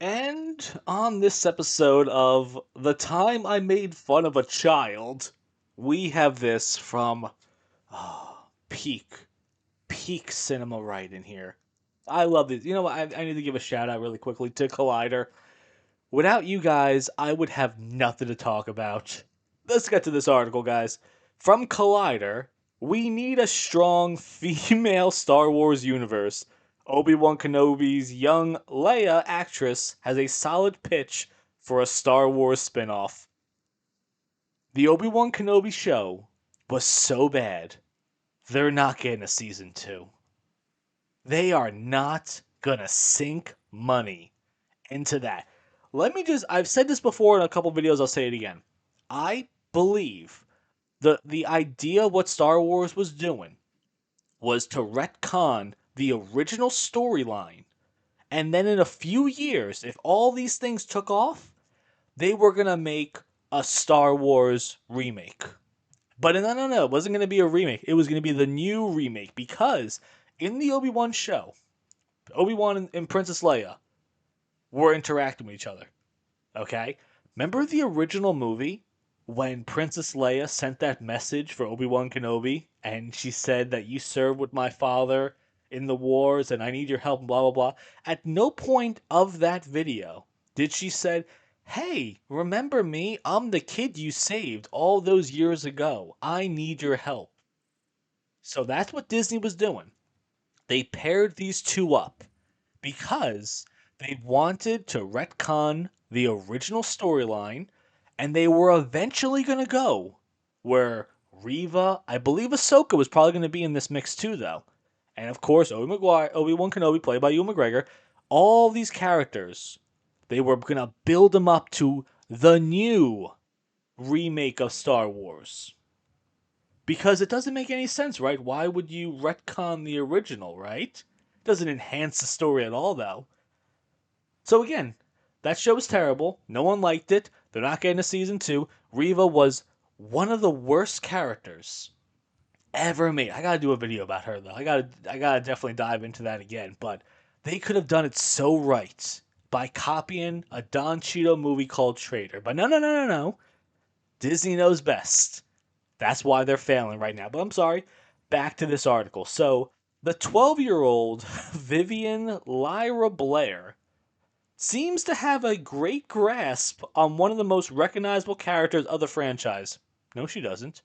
And on this episode of The Time I Made Fun of a Child, we have this from peak, peak cinema right in here. I love this. You know what? I need to give a shout out really quickly to Collider. Without you guys, I would have nothing to talk about. Let's get to this article, guys. From Collider, we need a strong female Star Wars universe. Obi-Wan Kenobi's young Leia actress has a solid pitch for a Star Wars spin-off. The Obi-Wan Kenobi show was so bad, they're not getting a season 2. They are not gonna sink money into that. I've said this before in a couple videos, I'll say it again. I believe the idea of what Star Wars was doing was to retcon the original storyline, and then in a few years, if all these things took off, they were gonna make a Star Wars remake. But no, it wasn't gonna be a remake. It was gonna be the new remake because in the Obi-Wan show, Obi-Wan and Princess Leia were interacting with each other. Okay? Remember the original movie when Princess Leia sent that message for Obi-Wan Kenobi and she said that you served with my father in the wars and I need your help, blah, blah, blah. At no point of that video did she say, hey, remember me? I'm the kid you saved all those years ago. I need your help. So that's what Disney was doing. They paired these two up because they wanted to retcon the original storyline, and they were eventually going to go where Reva, I believe Ahsoka was probably going to be in this mix too, though. And of course, Obi-Wan Kenobi, played by Ewan McGregor, all these characters, they were going to build them up to the new remake of Star Wars. Because it doesn't make any sense, right? Why would you retcon the original, right? It doesn't enhance the story at all, though. So again, that show was terrible. No one liked it. They're not getting a season 2. Reva was one of the worst characters ever made. I gotta do a video about her though. I gotta definitely dive into that again. But they could have done it so right by copying a Don Cheadle movie called Traitor. But no. Disney knows best. That's why they're failing right now. But I'm sorry. Back to this article. So the 12-year-old Vivian Lyra Blair seems to have a great grasp on one of the most recognizable characters of the franchise. No, she doesn't.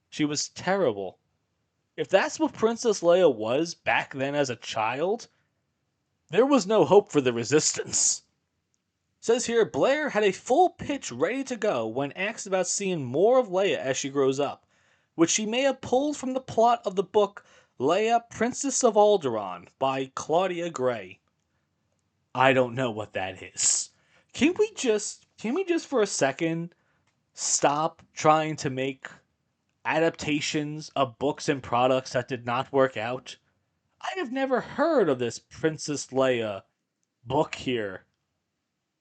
She was terrible. If that's what Princess Leia was back then as a child, there was no hope for the Resistance. It says here Blair had a full pitch ready to go when asked about seeing more of Leia as she grows up, which she may have pulled from the plot of the book Leia, Princess of Alderaan by Claudia Gray. I don't know what that is. Can we just for a second stop trying to make adaptations of books and products that did not work out? I have never heard of this Princess Leia book here.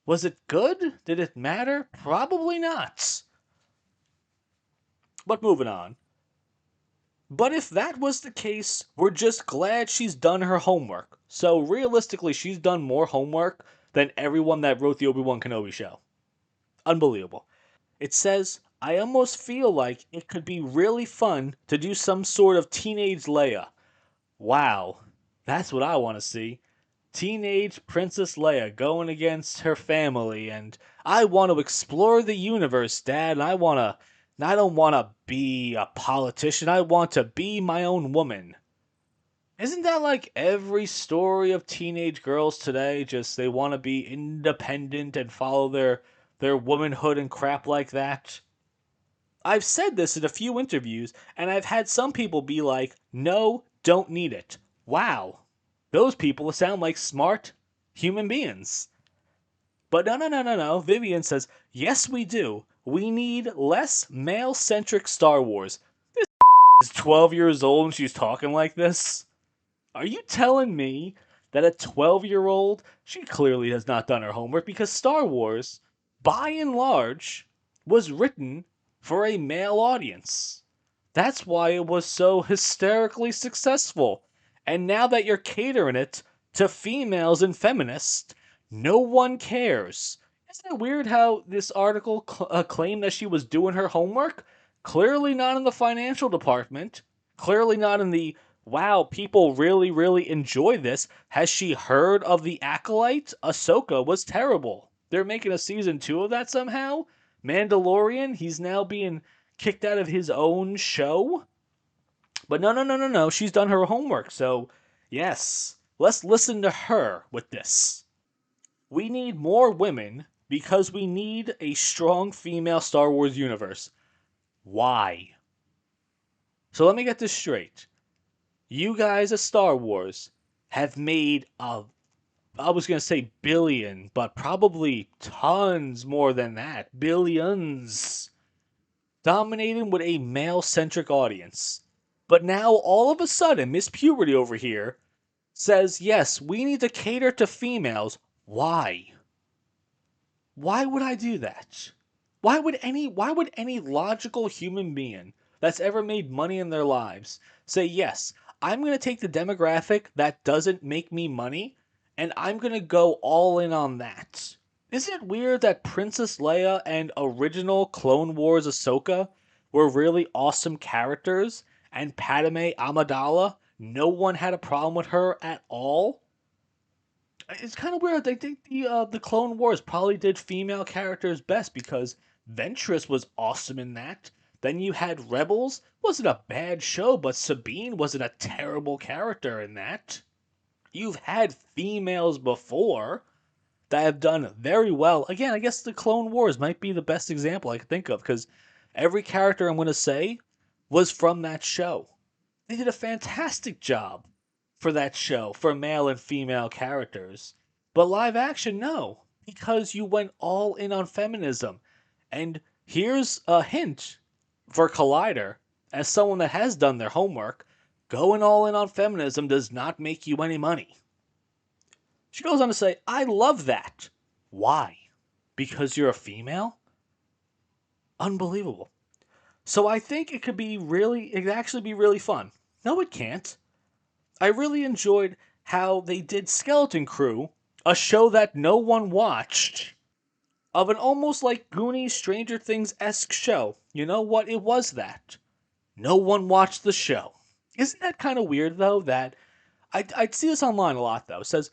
Was it good? Did it matter? Probably not. But moving on. But if that was the case, we're just glad she's done her homework. So realistically, she's done more homework than everyone that wrote the Obi-Wan Kenobi show. Unbelievable. It says, I almost feel like it could be really fun to do some sort of teenage Leia. Wow, that's what I want to see. Teenage Princess Leia going against her family, and I want to explore the universe, Dad, and I don't want to be a politician, I want to be my own woman. Isn't that like every story of teenage girls today? Just they want to be independent and follow their womanhood and crap like that? I've said this in a few interviews, and I've had some people be like, no, don't need it. Wow. Those people sound like smart human beings. But no. Vivian says, yes, we do. We need less male centric Star Wars. This is 12 years old and she's talking like this? Are you telling me that a 12-year-old, she clearly has not done her homework because Star Wars, by and large, was written for a male audience? That's why it was so hysterically successful. And now that you're catering it to females and feminists, No one cares. Isn't it weird how this article claimed that she was doing her homework? Clearly not in the financial department. Clearly not in the, wow, people really, really enjoy this. Has she heard of the Acolyte? Ahsoka was terrible. They're making a season 2 of that somehow? Mandalorian, he's now being kicked out of his own show? But no, no, no, no, no. She's done her homework. So, yes, let's listen to her with this. We need more women because we need a strong female Star Wars universe. Why? So let me get this straight. You guys at Star Wars have made I was going to say billion, but probably tons more than that. Billions. Dominating with a male centric audience. But now all of a sudden, Miss Puberty over here says, yes, we need to cater to females. Why? Why would I do that? Why would any logical human being that's ever made money in their lives say, "Yes, I'm going to take the demographic that doesn't make me money and I'm going to go all in on that." Isn't it weird that Princess Leia and original Clone Wars Ahsoka were really awesome characters and Padme Amidala, no one had a problem with her at all? It's kind of weird. I think the Clone Wars probably did female characters best because Ventress was awesome in that. Then you had Rebels. Wasn't a bad show, but Sabine wasn't a terrible character in that. You've had females before that have done very well. Again, I guess the Clone Wars might be the best example I can think of because every character I'm going to say was from that show. They did a fantastic job for that show for male and female characters. But live action, no, because you went all in on feminism. And here's a hint for Collider, as someone that has done their homework, going all in on feminism does not make you any money. She goes on to say, I love that. Why? Because you're a female? Unbelievable. So I think it could actually be really fun. No, it can't. I really enjoyed how they did Skeleton Crew, a show that no one watched, of an almost like Goonies Stranger Things esque show. You know what? It was that. No one watched the show. Isn't that kind of weird, though? That I'd see this online a lot, though. It says,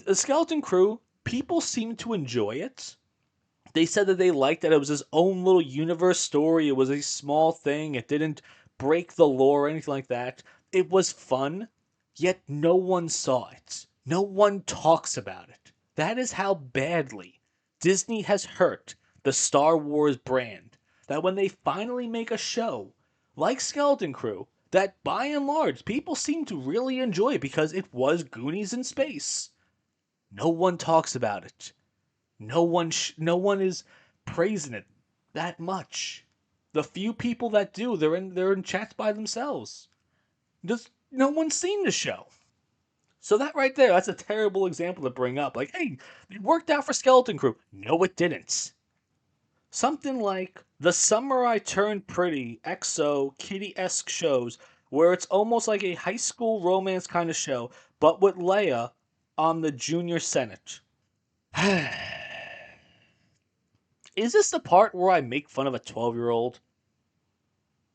the Skeleton Crew, people seem to enjoy it. They said that they liked that it was its own little universe story. It was a small thing. It didn't break the lore or anything like that. It was fun, yet no one saw it. No one talks about it. That is how badly Disney has hurt the Star Wars brand. That when they finally make a show like Skeleton Crew, that by and large people seem to really enjoy because it was Goonies in space. No one talks about it. No one is praising it that much. The few people that do, they're in chats by themselves. Just no one's seen the show. So that right there, that's a terrible example to bring up. Like, hey, it worked out for Skeleton Crew. No, it didn't. Something like The Summer I Turned Pretty, EXO, Kitty-esque shows, where it's almost like a high school romance kind of show, but with Leia on the junior Senate. Is this the part where I make fun of a 12-year-old?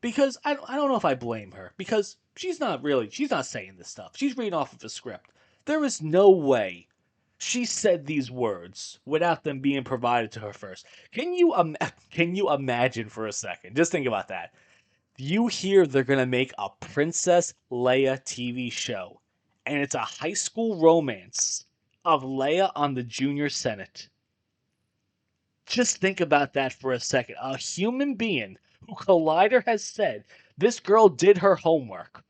Because I don't know if I blame her. Because she's not saying this stuff. She's reading off of a script. There is no way she said these words without them being provided to her first. Can you imagine for a second? Just think about that. You hear they're going to make a Princess Leia TV show. And it's a high school romance of Leia on the junior Senate. Just think about that for a second. A human being who Collider has said this girl did her homework.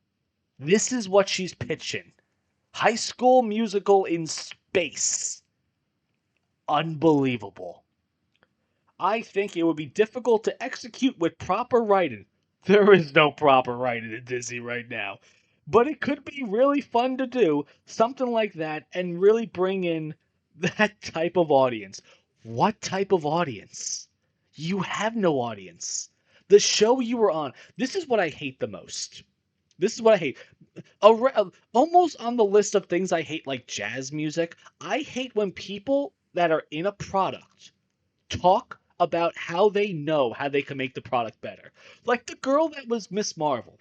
This is what she's pitching. High School Musical in space. Unbelievable. I think it would be difficult to execute with proper writing. There is no proper writing in Disney right now. But it could be really fun to do something like that and really bring in that type of audience. What type of audience? You have no audience. The show you were on, this is what I hate the most. This is what I hate. Almost on the list of things I hate, like jazz music, I hate when people that are in a product talk about how they know how they can make the product better. Like the girl that was Miss Marvel.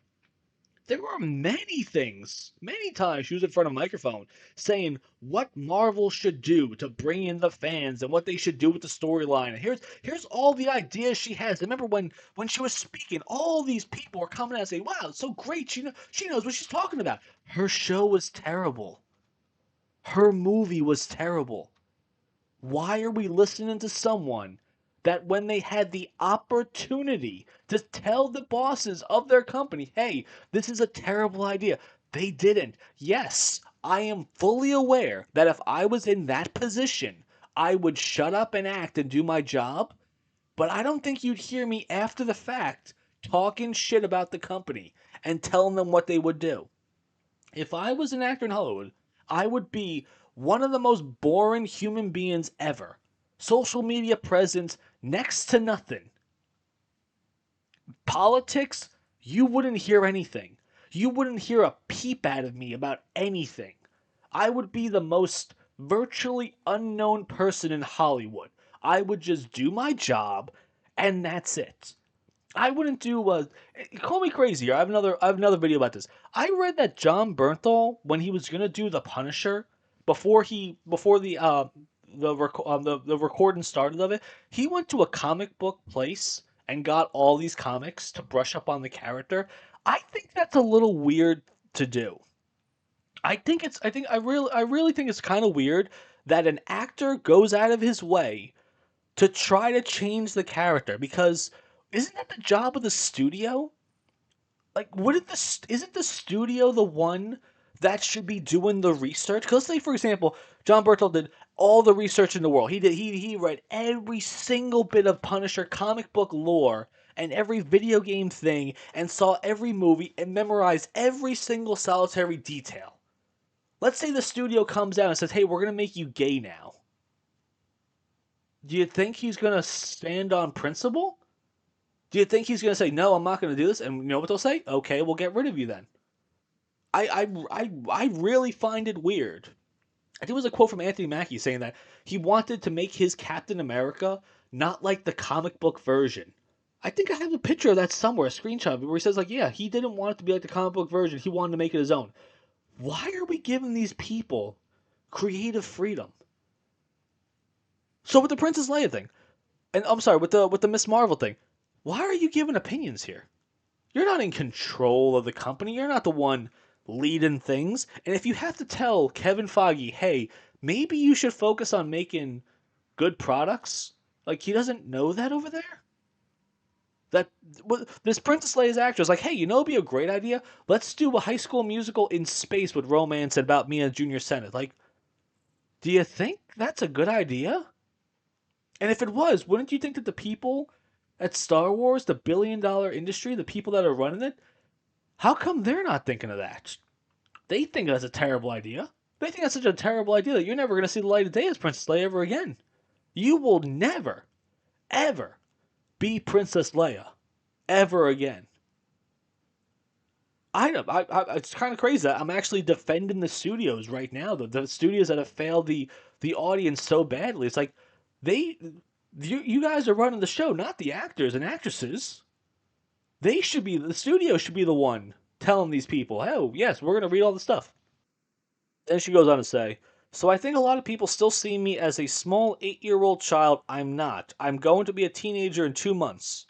There were many things, many times she was in front of a microphone saying what Marvel should do to bring in the fans and what they should do with the storyline. And here's all the ideas she has. I remember when she was speaking, all these people were coming out and saying, "Wow, it's so great! She knows what she's talking about." Her show was terrible. Her movie was terrible. Why are we listening to someone that when they had the opportunity to tell the bosses of their company, hey, this is a terrible idea, they didn't? Yes, I am fully aware that if I was in that position, I would shut up and act and do my job, but I don't think you'd hear me after the fact talking shit about the company and telling them what they would do. If I was an actor in Hollywood, I would be one of the most boring human beings ever. Social media presence, next to nothing. Politics, you wouldn't hear anything. You wouldn't hear a peep out of me about anything. I would be the most virtually unknown person in Hollywood. I would just do my job, and that's it. I wouldn't do call me crazy. I have another video about this. I read that John Bernthal, when he was gonna do the Punisher, before the recording started of it, he went to a comic book place and got all these comics to brush up on the character. I think that's a little weird to do. I really think it's kind of weird that an actor goes out of his way to try to change the character, because isn't that the job of the studio? Like, wouldn't isn't the studio the one that should be doing the research? Because let's say, for example, John Bertel did all the research in the world. He read every single bit of Punisher comic book lore and every video game thing and saw every movie and memorized every single solitary detail. Let's say the studio comes out and says, "Hey, we're gonna make you gay now." Do you think he's gonna stand on principle? Do you think he's going to say, no, I'm not going to do this? And you know what they'll say? Okay, we'll get rid of you then. I really find it weird. I think it was a quote from Anthony Mackie saying that he wanted to make his Captain America not like the comic book version. I think I have a picture of that somewhere, a screenshot where he says, like, yeah, he didn't want it to be like the comic book version. He wanted to make it his own. Why are we giving these people creative freedom? So with the Princess Leia thing, and I'm sorry, with the Miss Marvel thing, why are you giving opinions here? You're not in control of the company. You're not the one leading things. And if you have to tell Kevin Feige, hey, maybe you should focus on making good products, like he doesn't know that over there? That this Princess Leia's actor is like, hey, it'd be a great idea. Let's do a High School Musical in space with romance and about me and Junior Senate. Like, do you think that's a good idea? And if it was, wouldn't you think that the people at Star Wars, the billion-dollar industry, the people that are running it, how come they're not thinking of that? They think that's a terrible idea. They think that's such a terrible idea that you're never going to see the light of day as Princess Leia ever again. You will never, ever be Princess Leia ever again. It's kind of crazy that I'm actually defending the studios right now. The studios that have failed the audience so badly. It's like they, you guys are running the show, not the actors and actresses. The studio should be the one telling these people, oh, yes, we're going to read all the stuff. Then she goes on to say, so I think a lot of people still see me as a small 8-year-old child. I'm not. I'm going to be a teenager in 2 months.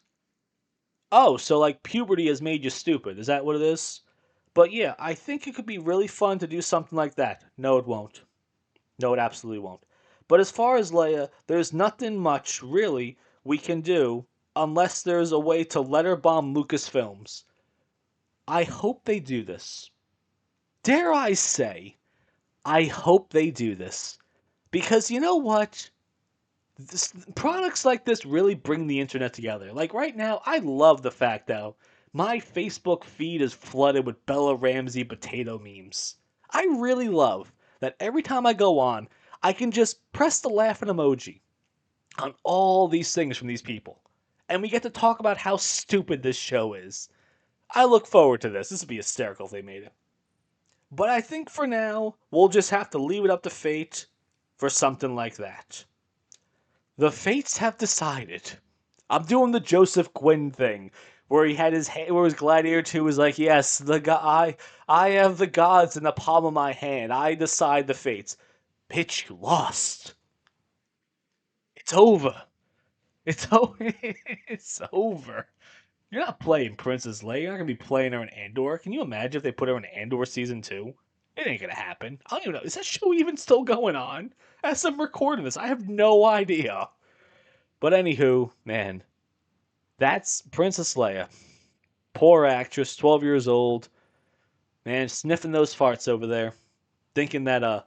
Oh, so like puberty has made you stupid. Is that what it is? But yeah, I think it could be really fun to do something like that. No, it won't. No, it absolutely won't. But as far as Leia, there's nothing much, really, we can do unless there's a way to let her bomb Lucasfilms. I hope they do this. Dare I say, I hope they do this. Because you know what? Products like this really bring the internet together. Like right now, I love the fact, though, my Facebook feed is flooded with Bella Ramsey potato memes. I really love that every time I go on, I can just press the laughing emoji on all these things from these people. And we get to talk about how stupid this show is. I look forward to this. This would be hysterical if they made it. But I think for now, we'll just have to leave it up to fate for something like that. The fates have decided. I'm doing the Joseph Quinn thing, where he had his where his gladiator 2 was like, yes, I have the gods in the palm of my hand. I decide the fates. Bitch, you lost. It's over. It's over. It's over. You're not playing Princess Leia. You're not gonna be playing her in Andor. Can you imagine if they put her in Andor season 2? It ain't gonna happen. I don't even know. Is that show even still going on? As I'm recording this, I have no idea. But anywho, man, that's Princess Leia. Poor actress, 12 years old. Man, sniffing those farts over there. Thinking that a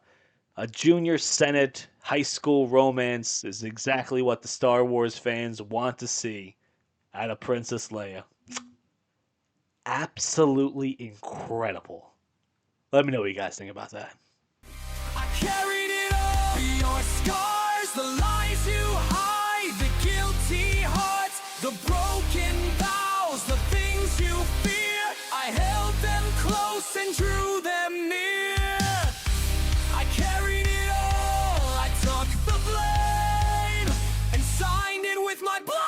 junior Senate high school romance is exactly what the Star Wars fans want to see out of Princess Leia. Absolutely incredible. Let me know what you guys think about that. I carried it all. Your scars, the lies you hide, the guilty hearts, the broken vows, the things you fear. I held them close and drew them near. I carried it all. I took the blame and signed it with my blood.